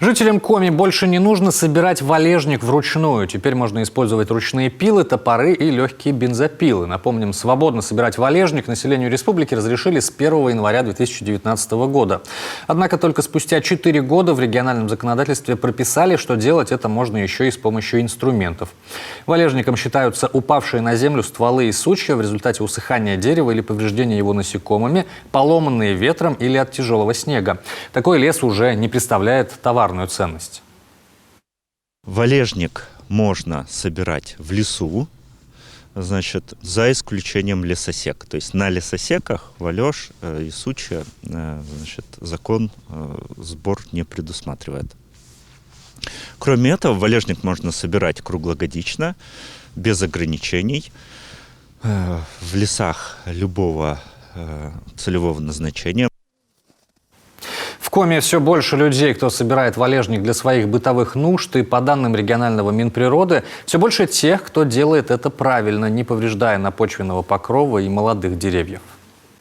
Жителям Коми больше не нужно собирать валежник вручную. Теперь можно использовать ручные пилы, топоры и легкие бензопилы. Напомним, свободно собирать валежник населению республики разрешили с 1 января 2019 года. Однако только спустя 4 года в региональном законодательстве прописали, что делать это можно еще и с помощью инструментов. Валежником считаются упавшие на землю стволы и сучья в результате усыхания дерева или повреждения его насекомыми, поломанные ветром или от тяжелого снега. Такой лес уже не представляет товарную ценность. Валежник можно собирать в лесу, значит, за исключением лесосек. То есть на лесосеках валеж и сучья, значит, закон сбор не предусматривает. Кроме этого, валежник можно собирать круглогодично, без ограничений, в лесах любого целевого назначения. В Коми все больше людей, кто собирает валежник для своих бытовых нужд, и по данным регионального Минприроды, все больше тех, кто делает это правильно, не повреждая почвенного покрова и молодых деревьев.